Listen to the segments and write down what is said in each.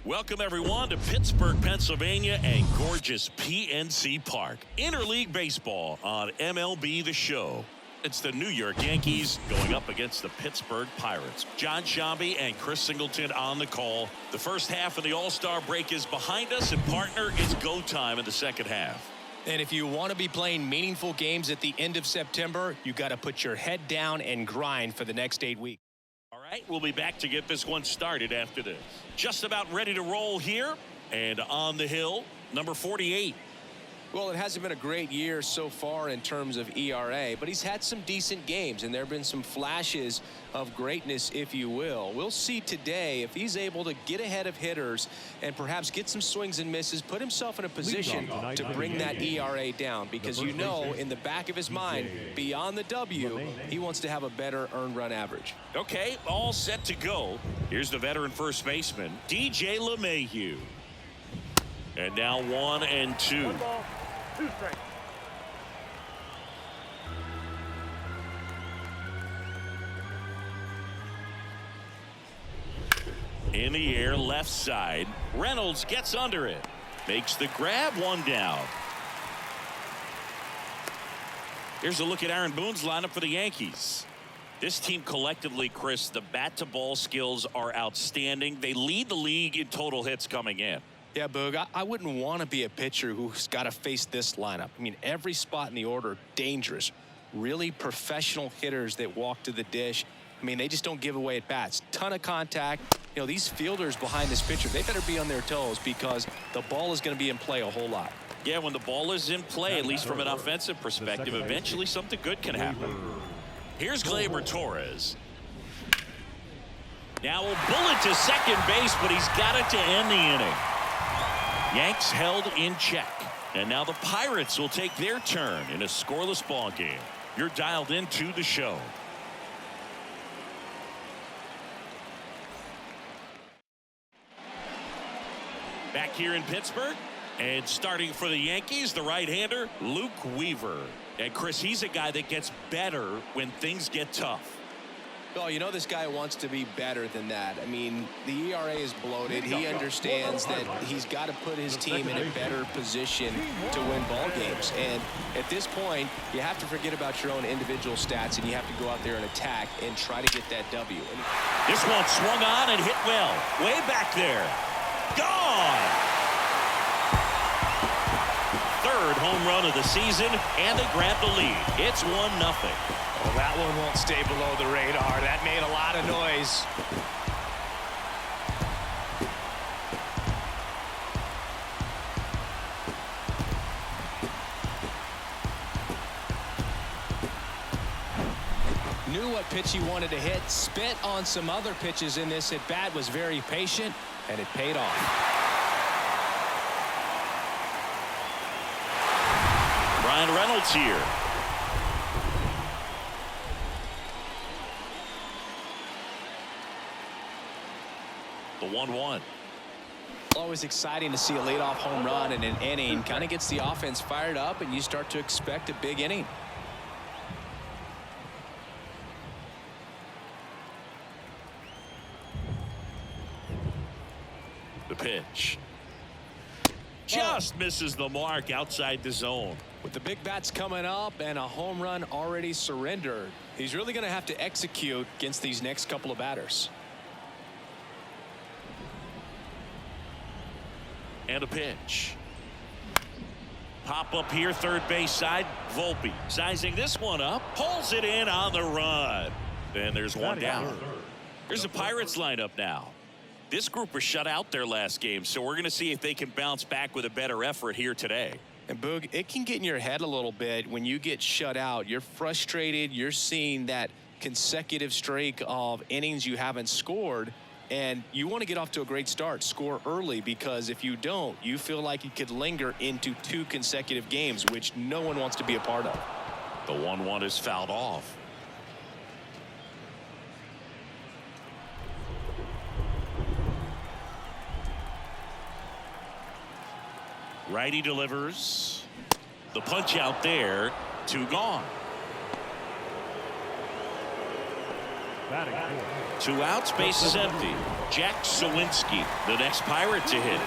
Welcome, everyone, to Pittsburgh, Pennsylvania, and gorgeous PNC Park. Interleague baseball on MLB The Show. It's the New York Yankees going up against the Pittsburgh Pirates. John Shambi and Chris Singleton on the call. The first half of the All-Star break is behind us, and partner, it's go time in the second half. And if you want to be playing meaningful games at the end of September, you got to put your head down and grind for the next 8 weeks. All right, we'll be back to get this one started after this. Just about ready to roll here, and on the hill, number 48. Well, it hasn't been a great year so far in terms of ERA, but he's had some decent games, and there have been some flashes of greatness, if you will. We'll see today if he's able to get ahead of hitters and perhaps get some swings and misses, put himself in a position to bring that ERA down, because you know in the back of his mind, beyond the W, he wants to have a better earned run average. Okay, all set to go. Here's the veteran first baseman, DJ LeMahieu. And now 1-2. In the air, left side. Reynolds gets under it. Makes the grab, one down. Here's a look at Aaron Boone's lineup for the Yankees. This team collectively, Chris, the bat-to-ball skills are outstanding. They lead the league in total hits coming in. Yeah, Boog, I wouldn't want to be a pitcher who's got to face this lineup. I mean, every spot in the order, dangerous. Really professional hitters that walk to the dish. I mean, they just don't give away at bats. Ton of contact. You know, these fielders behind this pitcher, they better be on their toes because the ball is going to be in play a whole lot. Yeah, when the ball is in play, at least from an offensive perspective, eventually something good can happen. Here's Gleyber Torres. Now a bullet to second base, but he's got it to end the inning. Yanks held in check, and now the Pirates will take their turn in a scoreless ball game. You're dialed into the show. Back here in Pittsburgh, and starting for the Yankees, the right-hander, Luke Weaver. And Chris, he's a guy that gets better when things get tough. Oh, you know this guy wants to be better than that. I mean, the ERA is bloated. He understands that he's got to put his team in a better position to win ball games. And at this point, you have to forget about your own individual stats, and you have to go out there and attack and try to get that W. This one swung on and hit well. Way back there. Gone! Third home run of the season, and they grab the lead. It's 1-0. Well, that one won't stay below the radar. That made a lot of noise. Knew what pitch he wanted to hit. Spit on some other pitches in this at bat. Was very patient, and it paid off. Ryan Reynolds here. The 1-1. Always exciting to see a leadoff home run in an inning. Kind of gets the offense fired up, and you start to expect a big inning. The pitch. Just misses the mark outside the zone. With the big bats coming up and a home run already surrendered, he's really going to have to execute against these next couple of batters. And a pitch. Pop up here, third base side. Volpe sizing this one up. Pulls it in on the run. Then there's one down. Here's the Pirates lineup now. This group was shut out their last game, so we're going to see if they can bounce back with a better effort here today. And Boog, it can get in your head a little bit when you get shut out. You're frustrated. You're seeing that consecutive streak of innings you haven't scored. And you want to get off to a great start, score early, because if you don't, you feel like it could linger into 2 consecutive games, which no one wants to be a part of. The 1-1 is fouled off. Righty delivers. The punch out there. 2 gone. 2 outs, base is empty. Jack Sawinski, the next Pirate to hit.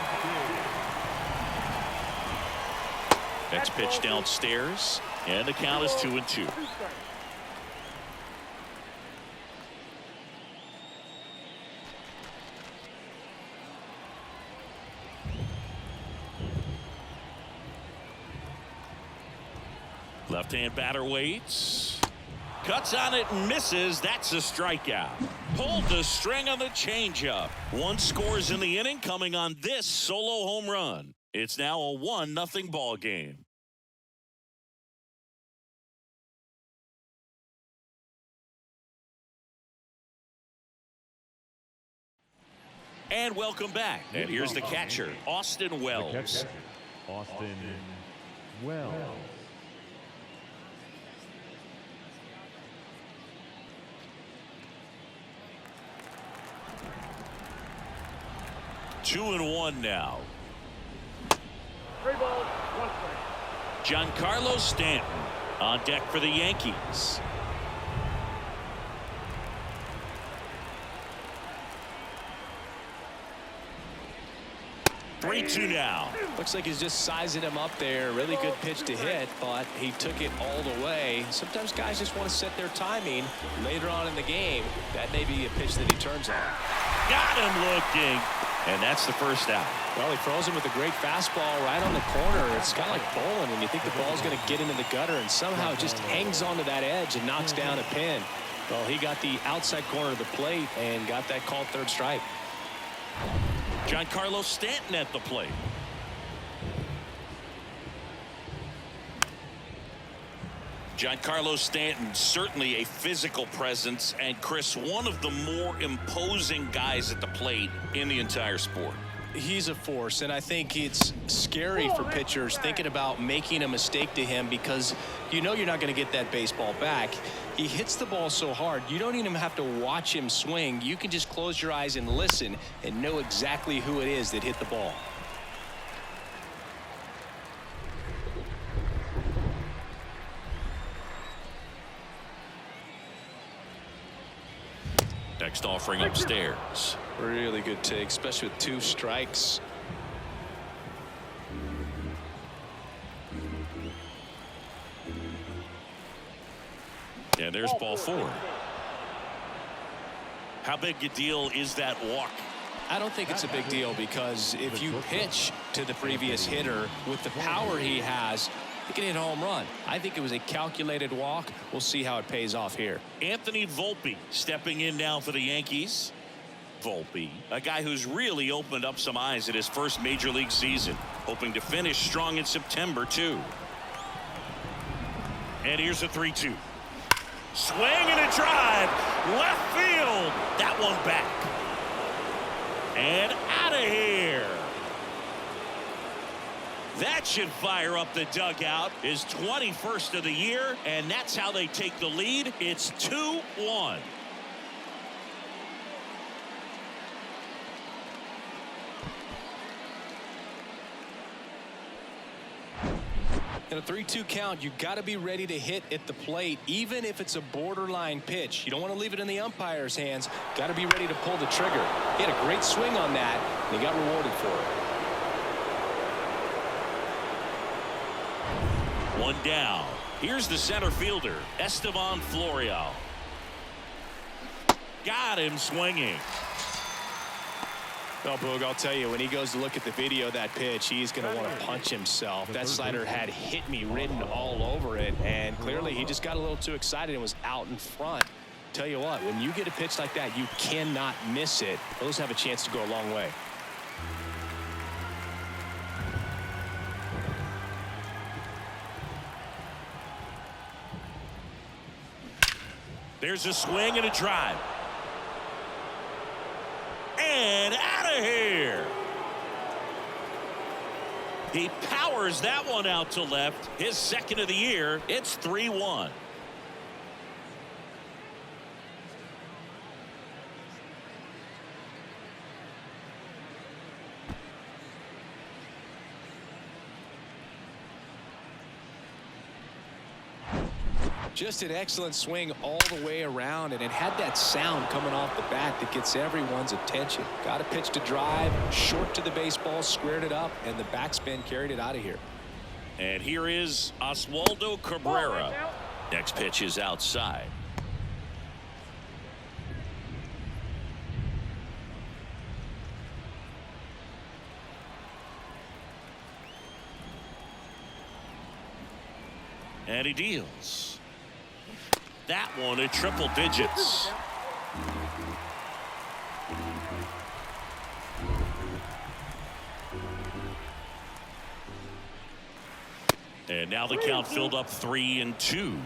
Next pitch downstairs, and the count is 2-2. Left-hand batter waits. Cuts on it and misses. That's a strikeout. Pulled the string on the changeup. One scores in the inning coming on this solo home run. It's now a 1-0 ball game. And welcome back. And here's the catcher, Austin Wells. Austin Wells. 2-1 now. 3 balls, 1 strike. Giancarlo Stanton on deck for the Yankees. Three-two now. Looks like he's just sizing him up there. Really good pitch to hit, but he took it all the way. Sometimes guys just want to set their timing later on in the game. That may be a pitch that he turns on. Got him looking. And that's the first out. Well, he throws him with a great fastball right on the corner. It's kind of like bowling when you think the ball's going to get into the gutter, and somehow it just hangs onto that edge and knocks down a pin. Well, he got the outside corner of the plate and got that called third strike. Giancarlo Stanton at the plate. Giancarlo Stanton, certainly a physical presence, and Chris, one of the more imposing guys at the plate in the entire sport. He's a force, and I think it's scary for pitchers thinking about making a mistake to him because you know you're not going to get that baseball back. He hits the ball so hard, you don't even have to watch him swing. You can just close your eyes and listen and know exactly who it is that hit the ball. Next offering upstairs. Really good take, especially with 2 strikes. And there's ball 4. How big a deal is that walk? I don't think it's a big deal because if you pitch to the previous hitter with the power he has, he can hit a home run. I think it was a calculated walk. We'll see how it pays off here. Anthony Volpe stepping in now for the Yankees. Volpe, a guy who's really opened up some eyes at his first major league season, hoping to finish strong in September too. And here's a 3-2. Swing and a drive, left field. That one back and out of here. That should fire up the dugout. His 21st of the year, and that's how they take the lead. It's 2-1. In a 3-2 count, you got to be ready to hit at the plate, even if it's a borderline pitch. You don't want to leave it in the umpire's hands. Got to be ready to pull the trigger. He had a great swing on that, and he got rewarded for it. 1 down. Here's the center fielder, Estevan Florial. Got him swinging. Well, Boog, I'll tell you, when he goes to look at the video of that pitch, he's going to want to punch himself. That slider had hit me written all over it, and clearly he just got a little too excited and was out in front. Tell you what, when you get a pitch like that, you cannot miss it. Those have a chance to go a long way. There's a swing and a drive. And out of here. He powers that one out to left. His second of the year. It's 3-1. Just an excellent swing all the way around, and it had that sound coming off the bat that gets everyone's attention. Got a pitch to drive, short to the baseball, squared it up, and the backspin carried it out of here. And here is Oswaldo Cabrera. Next pitch is outside. And he deals. That one at triple digits. And now the count filled up 3-2.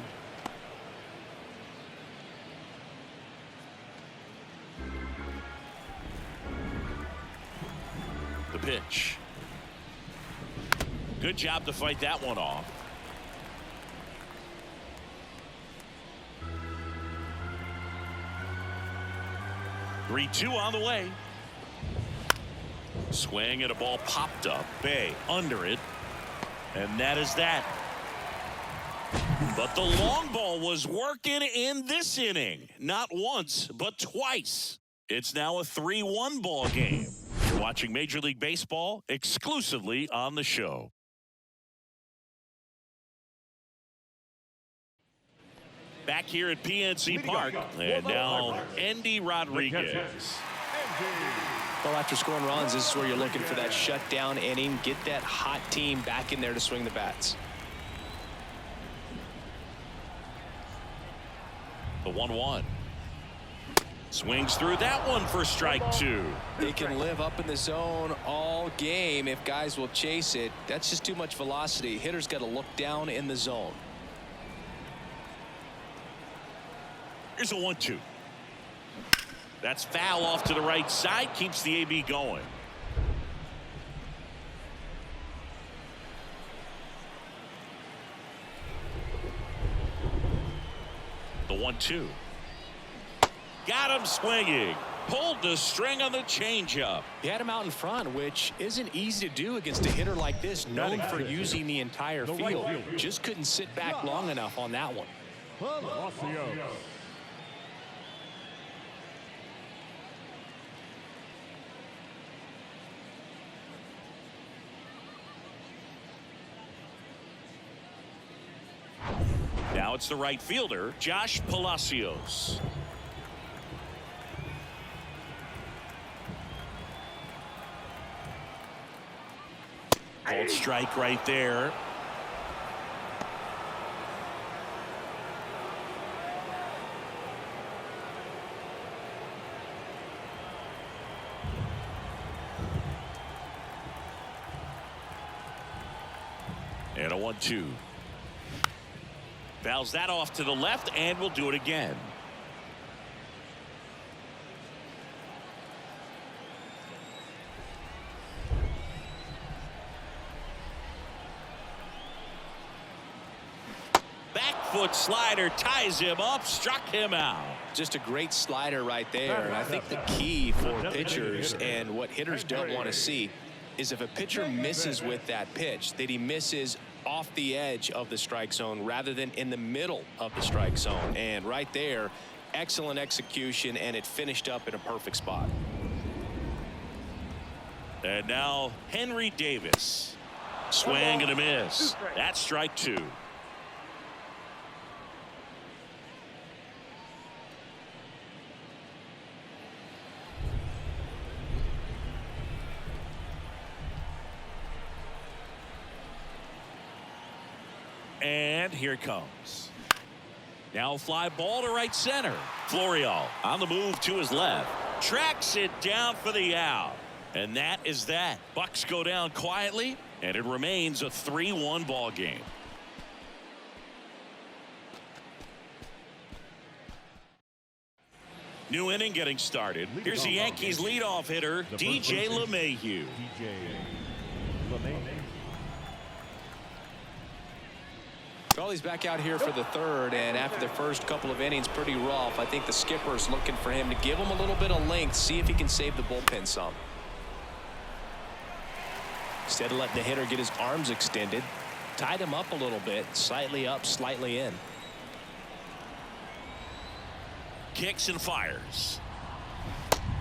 The pitch. Good job to fight that one off. 3-2 on the way. Swing and a ball popped up. Bay under it. And that is that. But the long ball was working in this inning. Not once, but twice. It's now a 3-1 ball game. You're watching Major League Baseball exclusively on the show. Back here at PNC Park, and now Andy Rodriguez. Well, after scoring runs, this is where you're looking for that shutdown inning. Get that hot team back in there to swing the bats. The 1-1. Swings through that one for strike 2. They can live up in the zone all game if guys will chase it. That's just too much velocity. Hitter's got to look down in the zone. Here's a 1-2. That's foul off to the right side. Keeps the AB going. The 1-2. Got him swinging. Pulled the string on the changeup. He had him out in front, which isn't easy to do against a hitter like this, known for using the entire field. Just couldn't sit back long enough on that one. Now it's the right fielder, Josh Palacios. Called strike right there. And a 1-2. Fouls that off to the left, and we'll do it again. Back foot slider ties him up, struck him out. Just a great slider right there. And I think the key for pitchers and what hitters don't want to see is if a pitcher misses with that pitch, that he misses off the edge of the strike zone rather than in the middle of the strike zone. And right there, excellent execution, and it finished up in a perfect spot. And now Henry Davis. Swing and a miss. That's strike 2. And here it comes. Now a fly ball to right center. Florial on the move to his left. Tracks it down for the out. And that is that. Bucks go down quietly, and it remains a 3-1 ball game. New inning getting started. Here's the Yankees leadoff hitter, DJ LeMahieu. Well, he's back out here for the third, and after the first couple of innings, pretty rough. I think the skipper's looking for him to give him a little bit of length, see if he can save the bullpen some. Instead of letting the hitter get his arms extended, tied him up a little bit, slightly up, slightly in. Kicks and fires.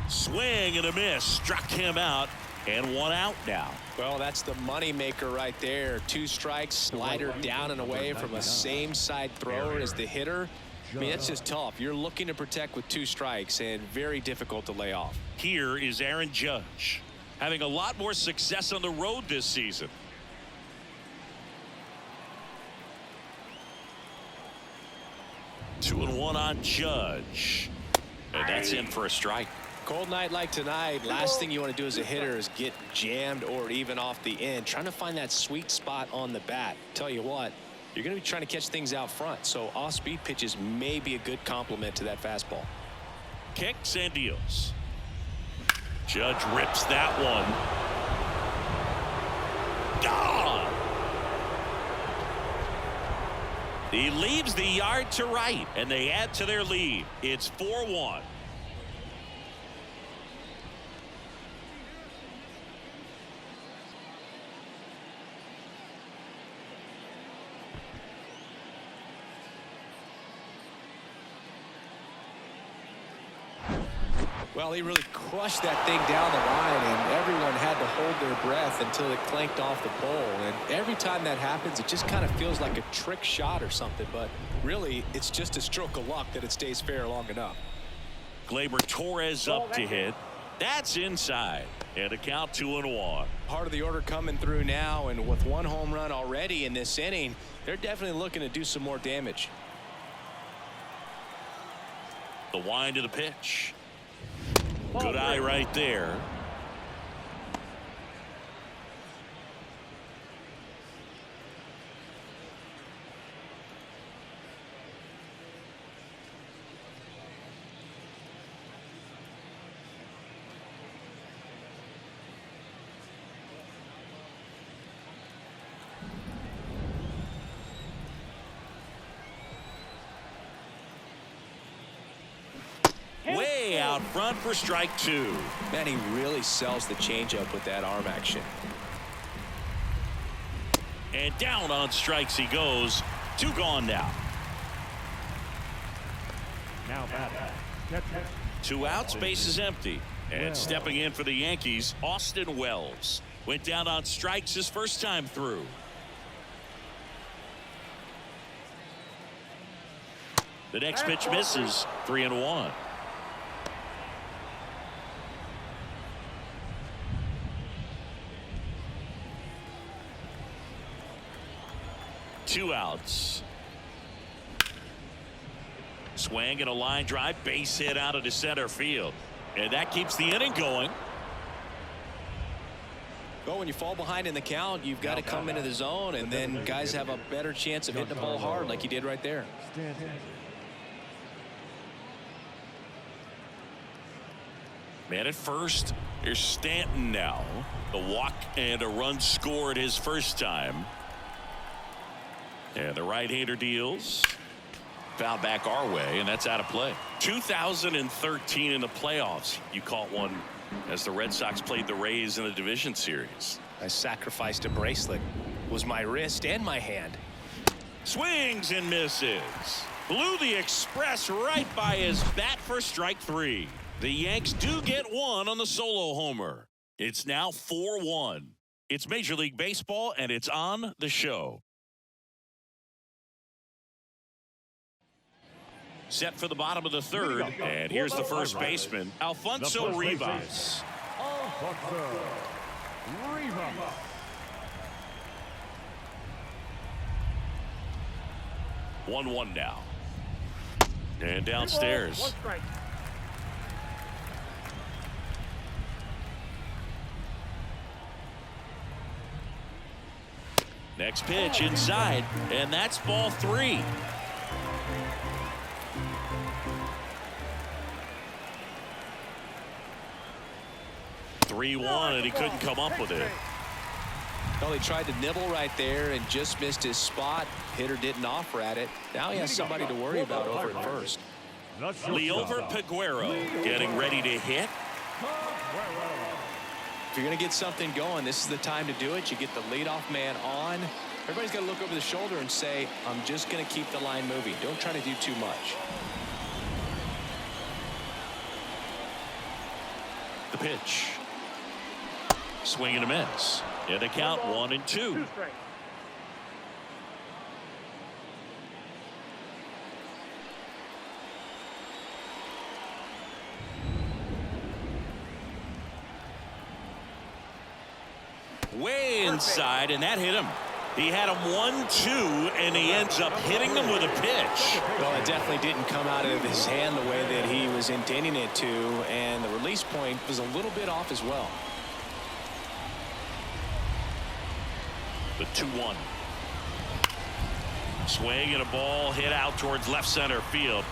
Swing and a miss. Struck him out. And one out now. Well, that's the money maker right there. 2 strikes, slider down and away from a same side thrower as the hitter. I mean, that's just tough. You're looking to protect with 2 strikes and very difficult to lay off. Here is Aaron Judge, having a lot more success on the road this season. 2-1 on Judge. And that's in for a strike. Cold night like tonight, last thing you want to do as a hitter is get jammed or even off the end. Trying to find that sweet spot on the bat. Tell you what, you're going to be trying to catch things out front, so off-speed pitches may be a good complement to that fastball. Kicks and deals. Judge rips that one. Gone. He leaves the yard to right, and they add to their lead. It's 4-1. Well, he really crushed that thing down the line, and everyone had to hold their breath until it clanked off the pole. And every time that happens, it just kind of feels like a trick shot or something. But really, it's just a stroke of luck that it stays fair long enough. Gleyber Torres up to hit. That's inside. And a count 2-1. Part of the order coming through now, and with 1 home run already in this inning, they're definitely looking to do some more damage. The wind of the pitch. Good eye right there. Way out front for strike 2. Man, he really sells the changeup with that arm action. And down on strikes he goes. 2 gone now. Now batting. 2 outs, base is empty. And stepping in for the Yankees, Austin Wells. Went down on strikes his first time through. The next pitch misses. 3-1. Two outs. Swing and a line drive, base hit out into center field, and that keeps the inning going. Well, when you fall behind in the count, you've got to come into the zone, and then guys have a better chance of hitting the ball hard like he did right there. Man at first, here's Stanton now. The walk and a run scored his first time. And the right-hander deals. Foul back our way, and that's out of play. 2013 in the playoffs. You caught one as the Red Sox played the Rays in the division series. I sacrificed a bracelet. It was my wrist and my hand. Swings and misses. Blew the express right by his bat for strike 3. The Yanks do get one on the solo homer. It's now 4-1. It's Major League Baseball, and it's on the show. Set for the bottom of the 3rd, and here's the first baseman, Alfonso Rivas. 1-1 now. And downstairs. 1 strike. Next pitch inside, and that's ball 3. And he couldn't come up with it. Well, he tried to nibble right there and just missed his spot. Hitter didn't offer at it. Now he has somebody to worry about over at first. Liover Peguero getting ready to hit. If you're going to get something going, this is the time to do it. You get the leadoff man on. Everybody's got to look over the shoulder and say, I'm just going to keep the line moving. Don't try to do too much. pitch. Swing and a miss. And the count 1-2. 2 straight. Way inside, and that hit him. He had him 1-2, and he ends up hitting him with a pitch. Well, it definitely didn't come out of his hand the way that he was intending it to, and the release point was a little bit off as well. The 2-1. Swing and a ball hit out towards left center field.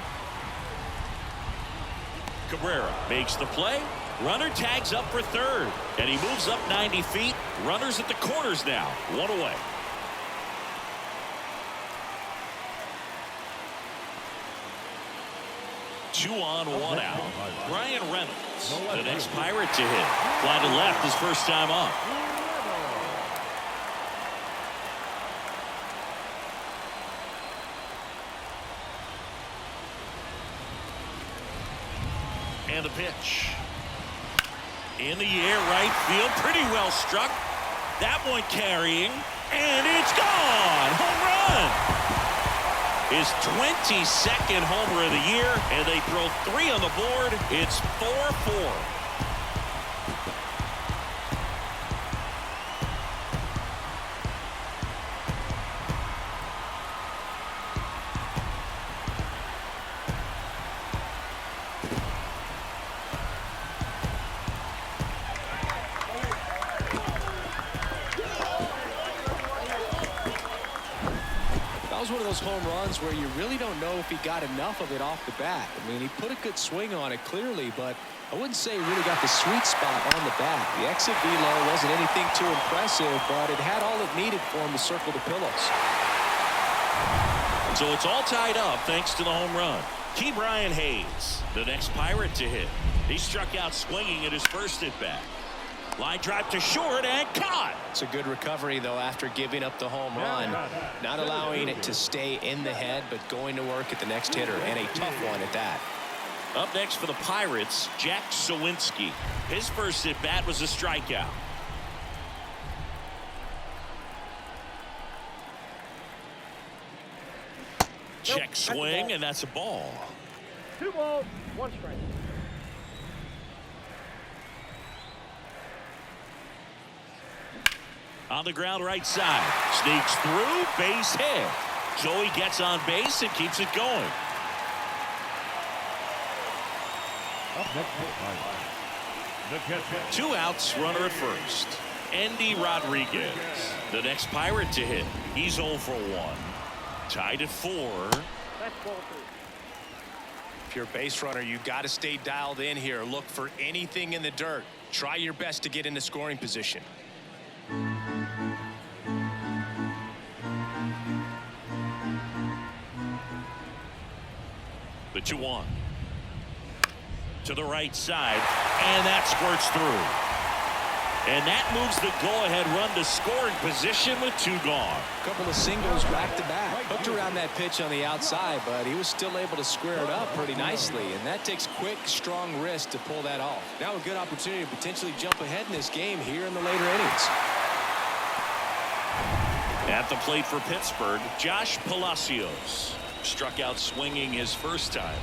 Cabrera makes the play. Runner tags up for third, and he moves up 90 feet. Runners at the corners now. 1 away. Two on, 1 out. Brian Reynolds, the next Pirate to hit. Fly to left his first time up. And the pitch. In the air, right field, pretty well struck. That one carrying, and it's gone. Home run. His 22nd homer of the year, and they throw 3 on the board. It's 4-4. That was one of those home runs where you really don't know if he got enough of it off the bat. I mean, he put a good swing on it clearly, but I wouldn't say he really got the sweet spot on the bat. The exit velo wasn't anything too impressive, but it had all it needed for him to circle the pillows. So it's all tied up thanks to the home run. Key Brian Hayes, the next Pirate to hit. He struck out swinging at his first at bat. Line drive to short and caught. It's a good recovery, though, after giving up the home run. Not allowing it to stay in the head, but going to work at the next hitter, and a tough one at that. Up next for the Pirates, Jack Sawinski. His first at bat was a strikeout. Check swing, and that's a ball. 2 balls, 1 strike. On the ground right side. Sneaks through, base hit. So he gets on base and keeps it going. Up next, the catcher. 2 outs, runner at first. Andy Rodriguez, the next Pirate to hit. He's 0 for 1. Tied at 4. That's ball 2. If you're a base runner, you've got to stay dialed in here. Look for anything in the dirt. Try your best to get into scoring position. The 2-1. To the right side, and that squirts through. And that moves the go-ahead run to scoring position with 2 gone. A couple of singles back-to-back. Hooked around that pitch on the outside, but he was still able to square it up pretty nicely. And that takes quick, strong wrist to pull that off. Now a good opportunity to potentially jump ahead in this game here in the later innings. At the plate for Pittsburgh, Josh Palacios. Struck out swinging his first time.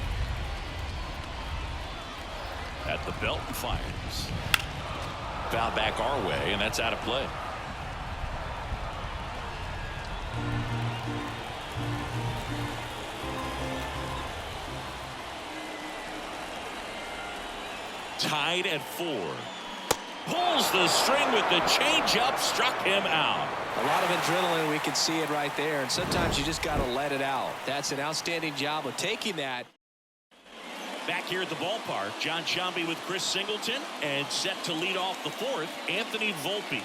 At the belt and fires. Foul back our way, and that's out of play. Tied at 4. Pulls the string with the changeup, struck him out. A lot of adrenaline, we can see it right there, and sometimes you just got to let it out. That's an outstanding job of taking that. Back here at the ballpark, John Sciambi with Chris Singleton, and set to lead off the 4th, Anthony Volpe.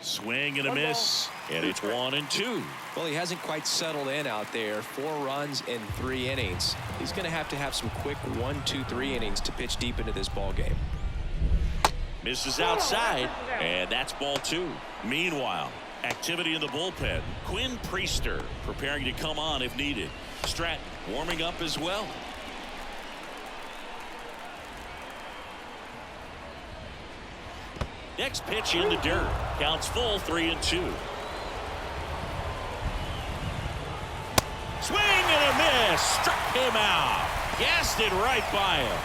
Swing and a miss, and it's 1-2. Well, he hasn't quite settled in out there. 4 runs in 3 innings. He's going to have some quick 1, 2, 3 innings to pitch deep into this ball game. Misses outside, and that's ball 2. Meanwhile, activity in the bullpen. Quinn Priester preparing to come on if needed. Stratton warming up as well. Next pitch in the dirt. Counts full, 3-2. Swing and a miss. Struck him out. Gassed it right by him.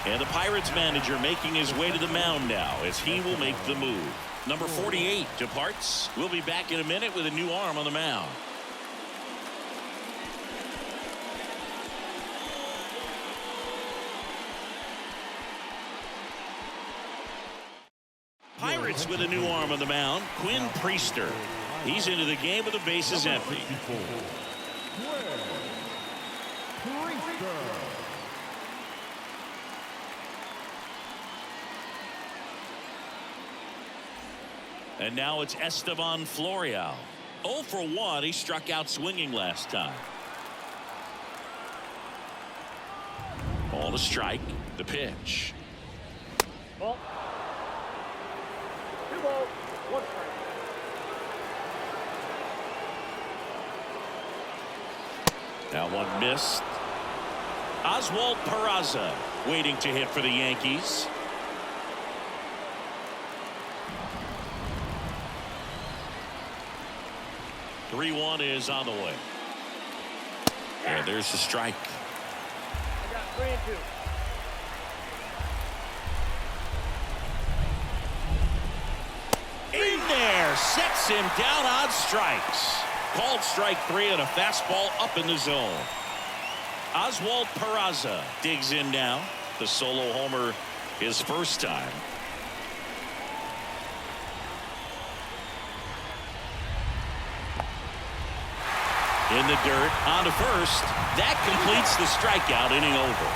And the Pirates manager making his way to the mound now as he will make the move. Number 48 departs. We'll be back in a minute with a new arm on the mound. Pirates with a new arm on the mound, Quinn Priester. He's into the game with the bases empty. And now it's Estevan Florial. 0 for 1. He struck out swinging last time. Ball to strike. The pitch. Ball. 2 balls, 1 strike. That one missed. Oswald Peraza waiting to hit for the Yankees. Three-1 is on the way. And there's the strike. I got 3 and 2. In there, sets him down on strikes. Called strike 3 and a fastball up in the zone. Oswald Peraza digs in now. The solo homer his first time. In the dirt, on to first. That completes the strikeout, inning over.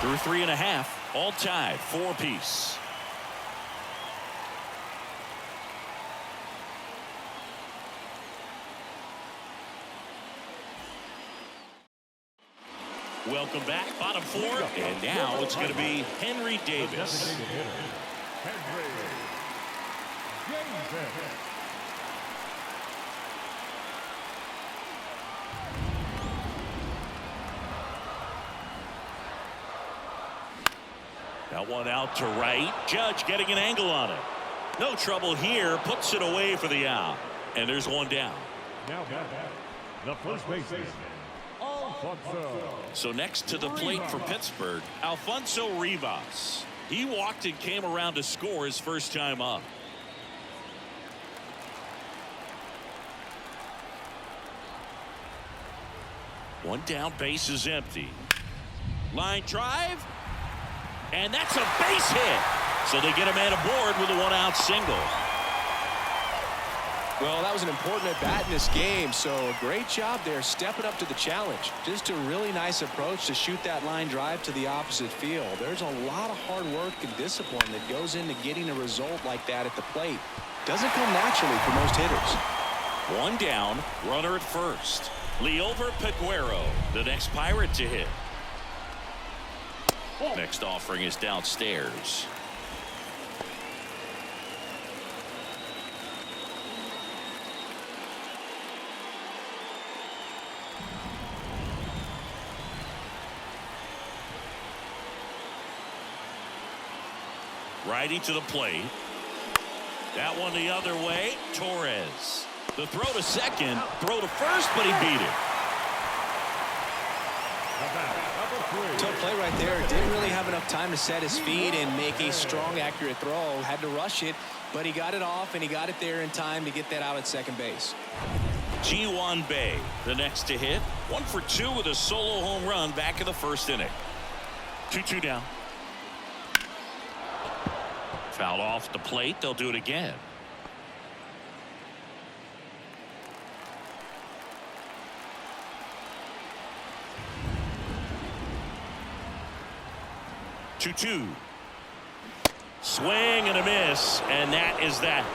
Through 3.5, all tied, 4 apiece. Welcome back, bottom 4, and now it's going to be Henry Davis. That one out to right. Judge getting an angle on it. No trouble here. Puts it away for the out. And there's one down. Now the first baseman, Alfonso. So next to the plate for Pittsburgh, Alfonso Rivas. He walked and came around to score his first time up. One down, base is empty. Line drive. And that's a base hit. So they get a man aboard with a 1-out single. Well, that was an important at-bat in this game, so a great job there stepping up to the challenge. Just a really nice approach to shoot that line drive to the opposite field. There's a lot of hard work and discipline that goes into getting a result like that at the plate. Doesn't come naturally for most hitters. One down, runner at first. Liover Peguero, the next Pirate to hit. Next offering is downstairs. Righty to the plate. That one the other way. Torres. The throw to second, throw to first, but he beat it. Tough play right there. Didn't really have enough time to set his feet and make a strong, accurate throw. Had to rush it, but he got it off, and he got it there in time to get that out at second base. Ji-Hwan Bae, the next to hit. 1 for 2 with a solo home run back in the first inning. 2-2 down. Foul off the plate. They'll do it again. Swing and a miss, and that is that.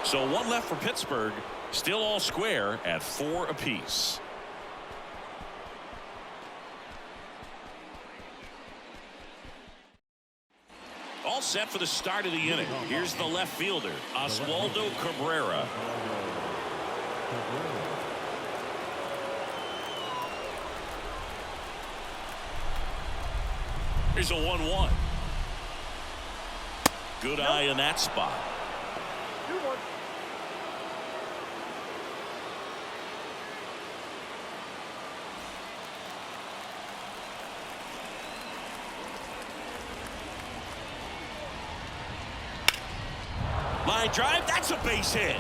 So one left for Pittsburgh. Still all square at 4 apiece. All set for the start of the inning. Here's the left fielder, Oswaldo Cabrera. Here's a 1-1. Good eye in that spot. 2-1. Line drive, that's a base hit.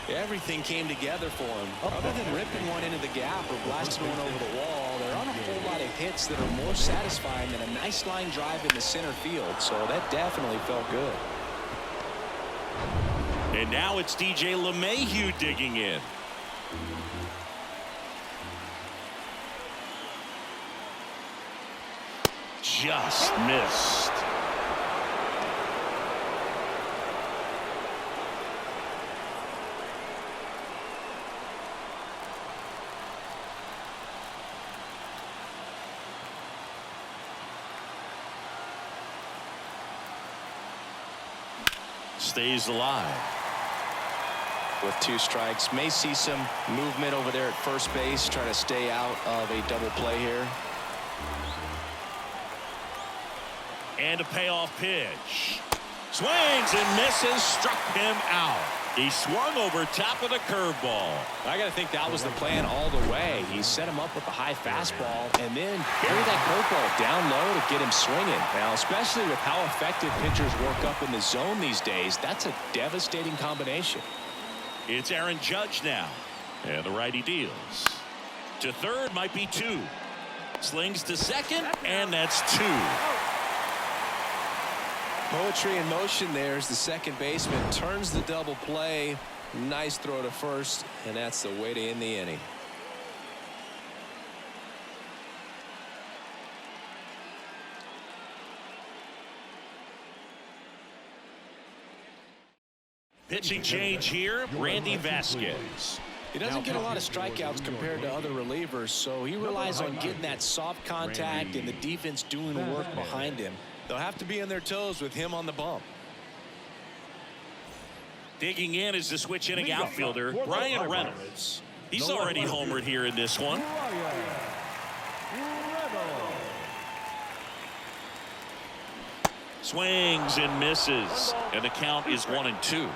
Everything came together for him. Other than ripping one into the gap or blasting one over the wall, there aren't a whole lot of hits that are more satisfying than a nice line drive in the center field. So that definitely felt good. And now it's DJ LeMahieu digging in. Just missed. Stays alive. With 2 strikes, may see some movement over there at first base, trying to stay out of a double play here. And a payoff pitch. Swings and misses, struck him out. He swung over top of the curveball. I got to think that was the plan all the way. He set him up with a high fastball and then carried that curveball down low to get him swinging. Now, especially with how effective pitchers work up in the zone these days, that's a devastating combination. It's Aaron Judge now. And the righty deals. To third, might be 2. Slings to second, and that's 2. Poetry in motion there as the second baseman turns the double play. Nice throw to first, and that's the way to end the inning. Pitching change here, Randy Vasquez. He doesn't get a lot of strikeouts compared to other relievers, so he relies on getting that soft contact and the defense doing the work behind him. They'll have to be on their toes with him on the bump. Digging in is the switch inning outfielder, Brian Reynolds. He's already homered here in this one. Swings and misses, and the count is 1-2.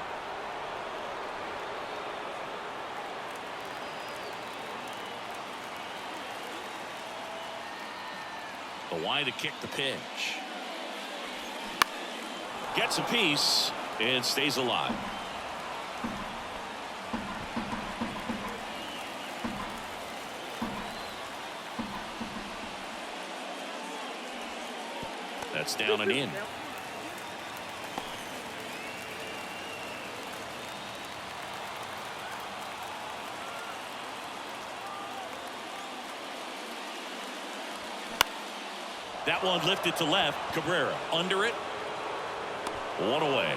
The wide to kick the pitch. Gets a piece and stays alive. That's down and in. That one lifted to left. Cabrera under it. 1 away.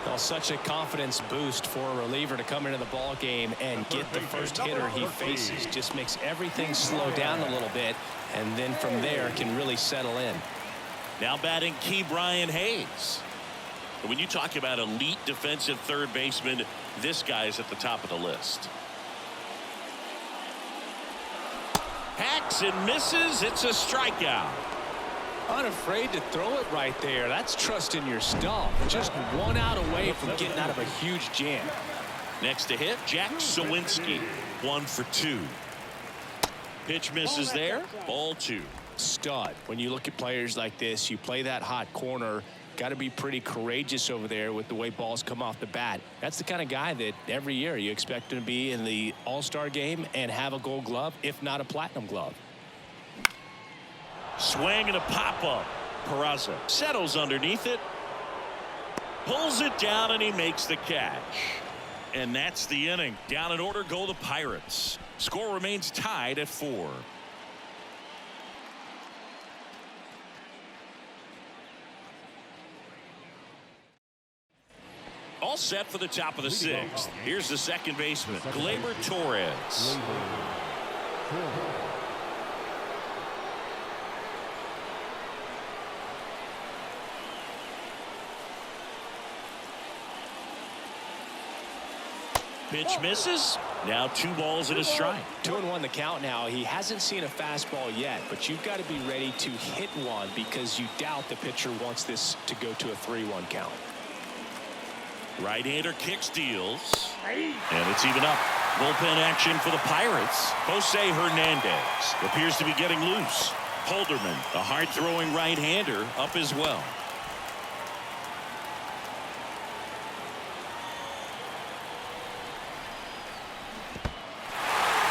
Well, such a confidence boost for a reliever to come into the ball game and get the first hitter he faces. Just makes everything slow down a little bit, and then from there can really settle in. Now batting Key Brian Hayes. When you talk about elite defensive third baseman, this guy's at the top of the list. Hacks and misses. It's a strikeout. Unafraid to throw it right there. That's trusting your stuff. Just 1 out away from getting out of a huge jam. Next to hit, Jack Sawinski. 1 for 2. Pitch misses there. Ball 2. Stud. When you look at players like this, you play that hot corner. Got to be pretty courageous over there with the way balls come off the bat. That's the kind of guy that every year you expect him to be in the All-Star game and have a Gold Glove, if not a Platinum Glove. Swing and a pop-up. Peraza settles underneath it. Pulls it down, and he makes the catch. And that's the inning. Down in order go the Pirates. Score remains tied at 4. All set for the top of the sixth. Here's the second baseman, Gleyber Torres. Pitch misses. Now 2 balls and a strike. 2-1 the count now. He hasn't seen a fastball yet, but you've got to be ready to hit one because you doubt the pitcher wants this to go to a 3-1 count. Right-hander kicks, deals, and it's even up. Bullpen action for the Pirates. Jose Hernandez appears to be getting loose. Holderman, a hard-throwing right-hander, up as well.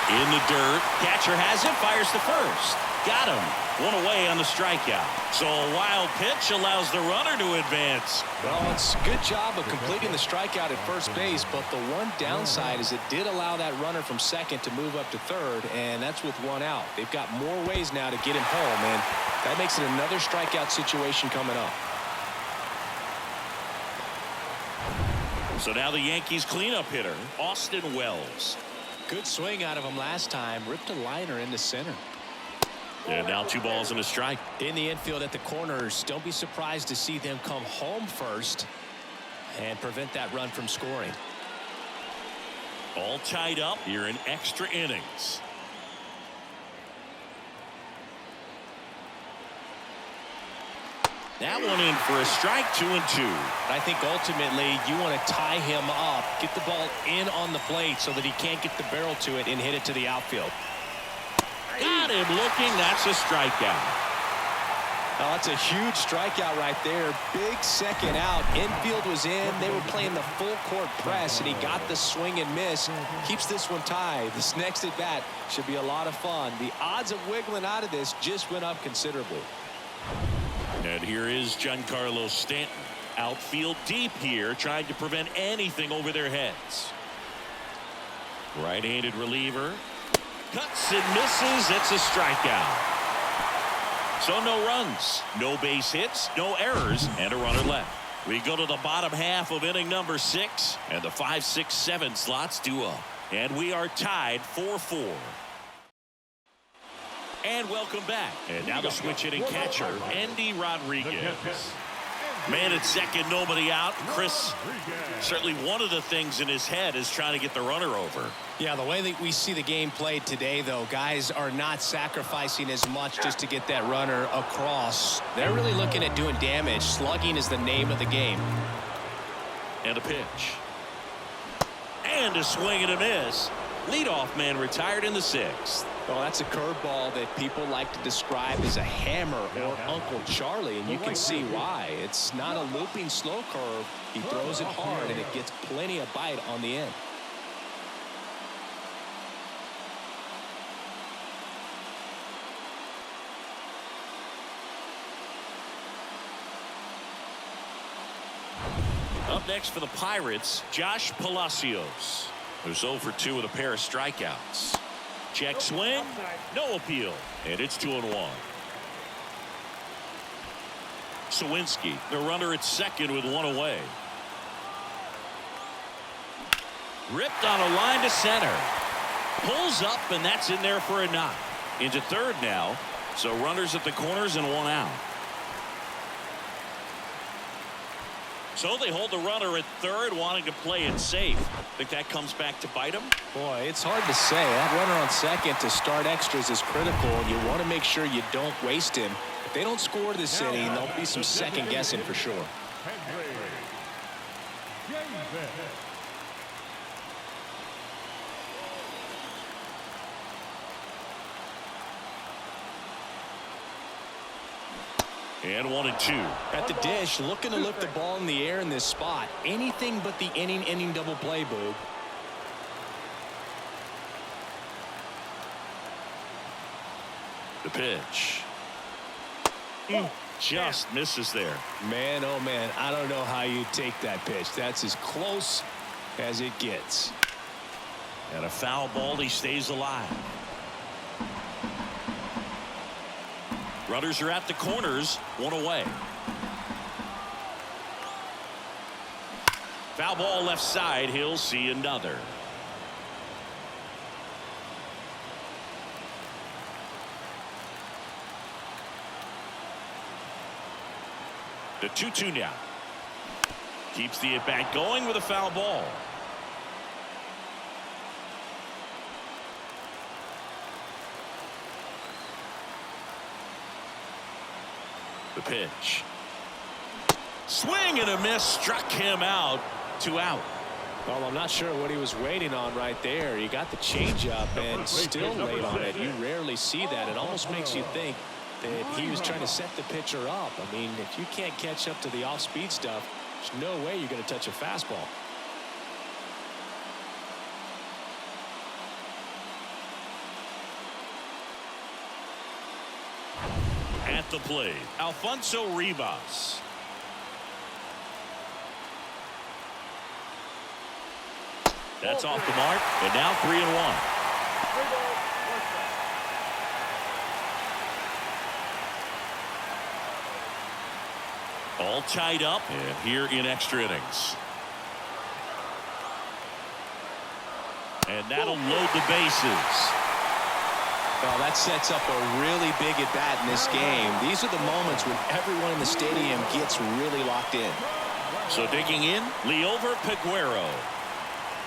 In the dirt, catcher has it, fires to first. Got him. 1 away on the strikeout. So a wild pitch allows the runner to advance. Well, it's a good job of completing the strikeout at first base, but the one downside is it did allow that runner from second to move up to third, and that's with 1 out. They've got more ways now to get him home, and that makes it another strikeout situation coming up. So now the Yankees cleanup hitter, Austin Wells. Good swing out of him last time. Ripped a liner into center. And now 2 balls and a strike. In the infield at the corners, don't be surprised to see them come home first and prevent that run from scoring. All tied up here in extra innings. That one in for a strike, 2-2. I think ultimately you want to tie him up, get the ball in on the plate so that he can't get the barrel to it and hit it to the outfield. Got him looking. That's a strikeout. Oh, that's a huge strikeout right there. Big second out. Infield was in. They were playing the full court press, and he got the swing and miss. Keeps this one tied. This next at bat should be a lot of fun. The odds of wiggling out of this just went up considerably. And here is Giancarlo Stanton. Outfield deep here, trying to prevent anything over their heads. Right-handed reliever. Cuts and misses. It's a strikeout. So no runs, no base hits, no errors, and a runner left. We go to the bottom half of inning number 6, and the 5, 6, 7 slots due up. And we are tied 4-4. And welcome back. And now the switch hitting catcher, Andy Rodriguez. Man at second, nobody out. Chris, certainly one of the things in his head is trying to get the runner over. Yeah, the way that we see the game played today, though, guys are not sacrificing as much just to get that runner across. They're really looking at doing damage. Slugging is the name of the game. And a pitch. And a swing and a miss. Leadoff man retired in the 6th. Well, that's a curveball that people like to describe as a hammer or Uncle Charlie, and you can see why. It's not a looping slow curve. He throws it hard, and it gets plenty of bite on the end. Up next for the Pirates, Josh Palacios, who's 0 for 2 with a pair of strikeouts. Check swing, no appeal, and it's 2-1. Sawinski, the runner at second with 1 away. Ripped on a line to center. Pulls up, and that's in there for a knock. Into third now, so runners at the corners and 1 out. So they hold the runner at third, wanting to play it safe. Think that comes back to bite him? Boy, it's hard to say. That runner on second to start extras is critical, and you want to make sure you don't waste him. If they don't score this inning, there'll be some second guessing for sure. And 1-2. At the dish, looking to lift the ball in the air in this spot. Anything but the inning double play, Boog. The pitch. Just misses there. Man, oh man, I don't know how you take that pitch. That's as close as it gets. And a foul ball, he stays alive. Runners are at the corners, 1 away. Foul ball left side. He'll see another. The 2-2 now. Keeps the at-bat going with a foul ball. The pitch. Swing and a miss. Struck him out. 2 out. Well, I'm not sure what he was waiting on right there. He got the changeup and still laid on it. You rarely see that. It almost makes you think that he was trying to set the pitcher up. I mean, if you can't catch up to the off-speed stuff, there's no way you're going to touch a fastball. At the plate, Alfonso Rivas. That's off the mark, and now 3-1. 3 balls, 1 strike. All tied up, and here in extra innings. And that'll load the bases. Well, that sets up a really big at-bat in this game. These are the moments when everyone in the stadium gets really locked in. So digging in, Liover Peguero.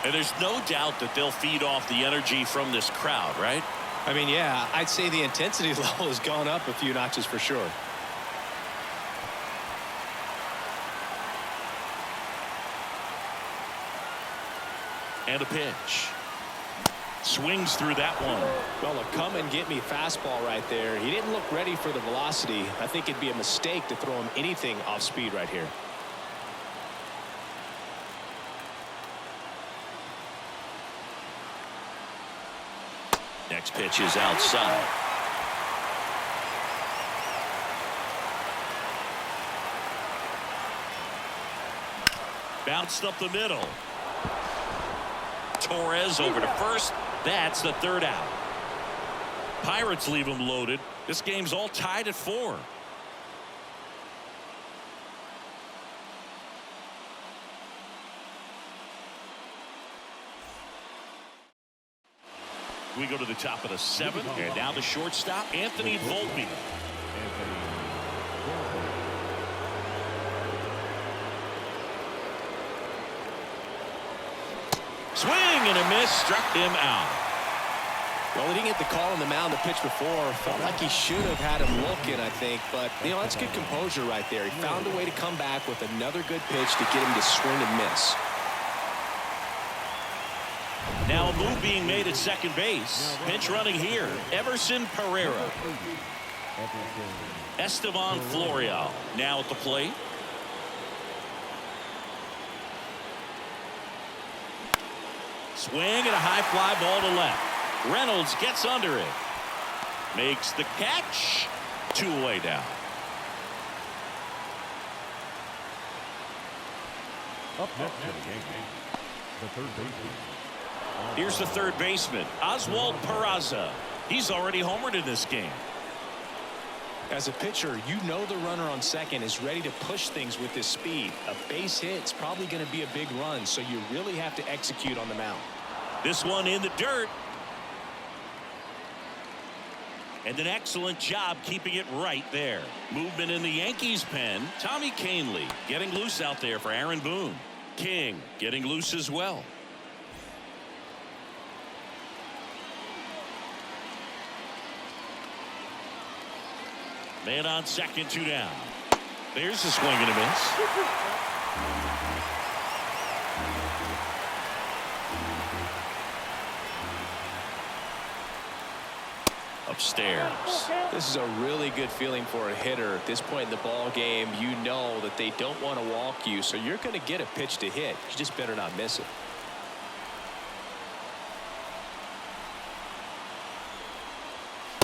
And there's no doubt that they'll feed off the energy from this crowd, right? I mean, yeah, I'd say the intensity level has gone up a few notches for sure. And a pitch. Swings through that one. Well, a come-and-get-me fastball right there. He didn't look ready for the velocity. I think it'd be a mistake to throw him anything off speed right here. Next pitch is outside. Bounced up the middle. Torres over to first. That's the 3rd out. Pirates leave him loaded. This game's all tied at 4. We go to the top of the 7th, and now the shortstop, Anthony Volpe. Swing and a miss, struck him out. Well, he didn't get the call on the mound the pitch before. Felt like he should have had him looking, I think. But, you know, that's good composure right there. He found a way to come back with another good pitch to get him to swing and miss. Now a move being made at second base. Pinch running here. Everson Pereira. Estevan Florial now at the plate. Swing and a high fly ball to left. Reynolds gets under it. Makes the catch. 2 away now. Up next to the Yankees, the 3rd baseman. Here's the 3rd baseman, Oswald Peraza. He's already homered in this game. As a pitcher, you know the runner on second is ready to push things with his speed. A base hit's probably going to be a big run, so you really have to execute on the mound. This one in the dirt. And an excellent job keeping it right there. Movement in the Yankees pen. Tommy Kahnle getting loose out there for Aaron Boone. King getting loose as well. Man on second, 2 down. There's a swing and a miss. Upstairs. This is a really good feeling for a hitter. At this point in the ball game, you know that they don't want to walk you, so you're going to get a pitch to hit. You just better not miss it.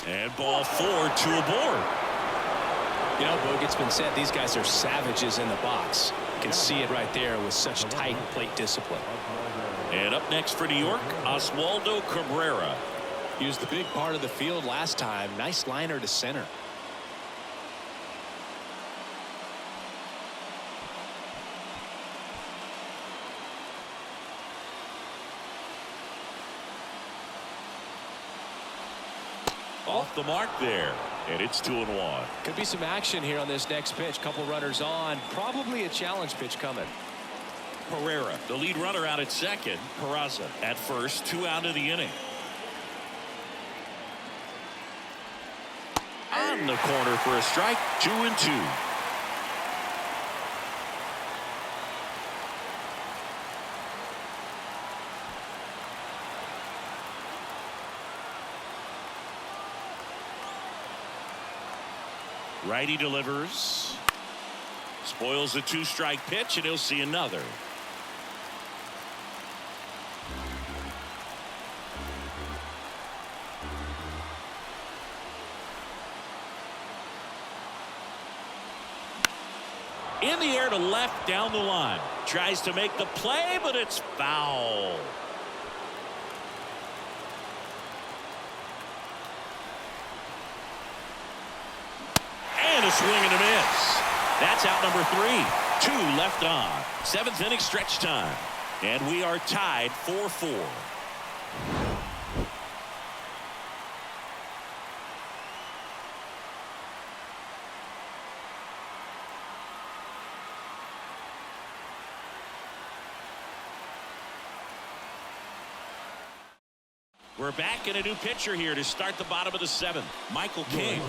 And ball 4, 2 aboard. You know, Boog, it's been said these guys are savages in the box. You can see it right there with such tight plate discipline. And up next for New York, Oswaldo Cabrera. He was the big part of the field last time. Nice liner to center. off the mark there. And it's 2-1. Could be some action here on this next pitch. Couple runners on. Probably a challenge pitch coming. Pereira, the lead runner, out at second. Peraza at first. 2 out of the inning. On the corner for a strike. 2-2. Righty delivers. Spoils the 2-strike pitch, and he'll see another. In the air to left down the line. Tries to make the play, but it's foul. And a swing and a miss. That's out number 3. 2 left on. 7th inning stretch time. And we are tied 4-4. We're back in a new pitcher here to start the bottom of the 7th. Michael King.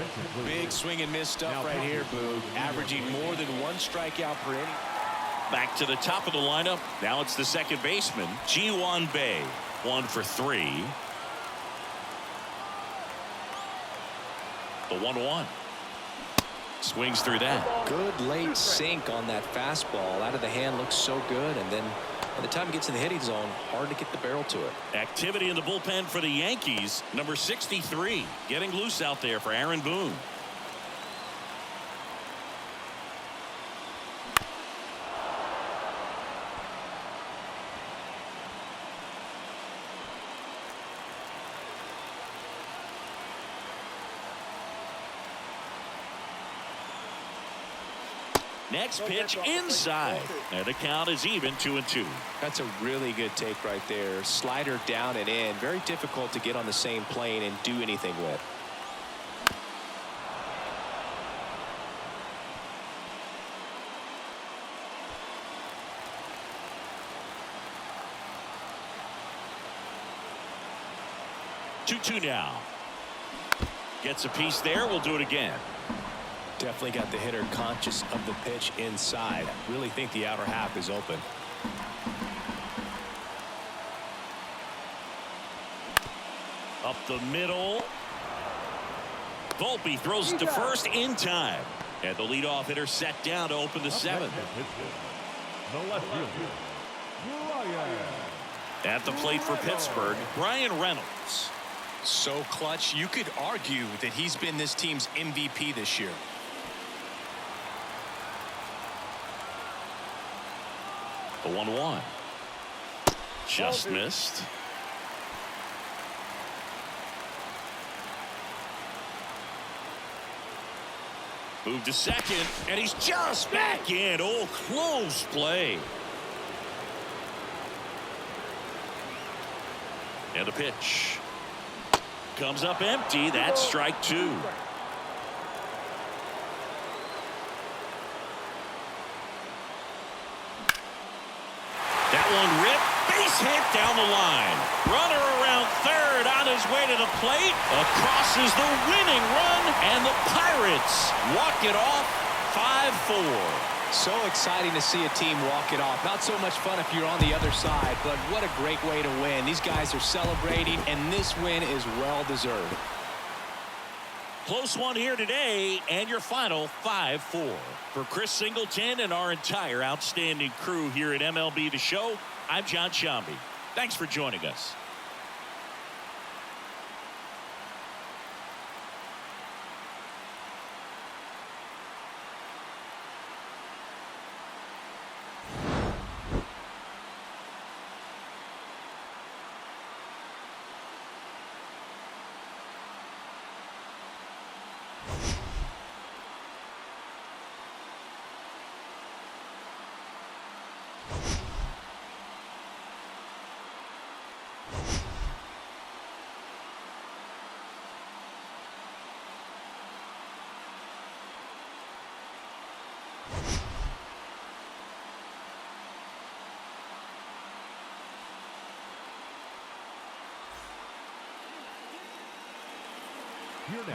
Big swing and miss stuff right here, Boog. Averaging more than 1 strikeout per inning. Back to the top of the lineup. Now it's the second baseman, Ji-Hwan Bae. 1 for 3. The 1-1. Swings through that. Good late sink on that fastball. Out of the hand, looks so good, and then by the time it gets in the hitting zone, hard to get the barrel to it. Activity in the bullpen for the Yankees. Number 63 getting loose out there for Aaron Boone. Next pitch inside, and the count is even 2-2. That's a really good take right there. Slider down and in. Very difficult to get on the same plane and do anything with. Two now. Gets a piece there. We'll do it again. Definitely got the hitter conscious of the pitch inside. Really think the outer half is open. Up the middle. Volpe throws it to first in time. And the leadoff hitter set down to open the 7th. The left fielder, Brian. At the plate for Pittsburgh, Brian Reynolds. So clutch, you could argue that he's been this team's MVP this year. The 1-1. Just missed. Moved to second, and he's just back in. Oh, close play. And a pitch. Comes up empty. That's strike 2. That one ripped. Base hit down the line. Runner around third on his way to the plate. Across is the winning run, and the Pirates walk it off 5-4. So exciting to see a team walk it off. Not so much fun if you're on the other side, but what a great way to win. These guys are celebrating, and this win is well deserved. Close one here today, and your final 5-4. For Chris Singleton and our entire outstanding crew here at MLB The Show, I'm John Shambi. Thanks for joining us. Here now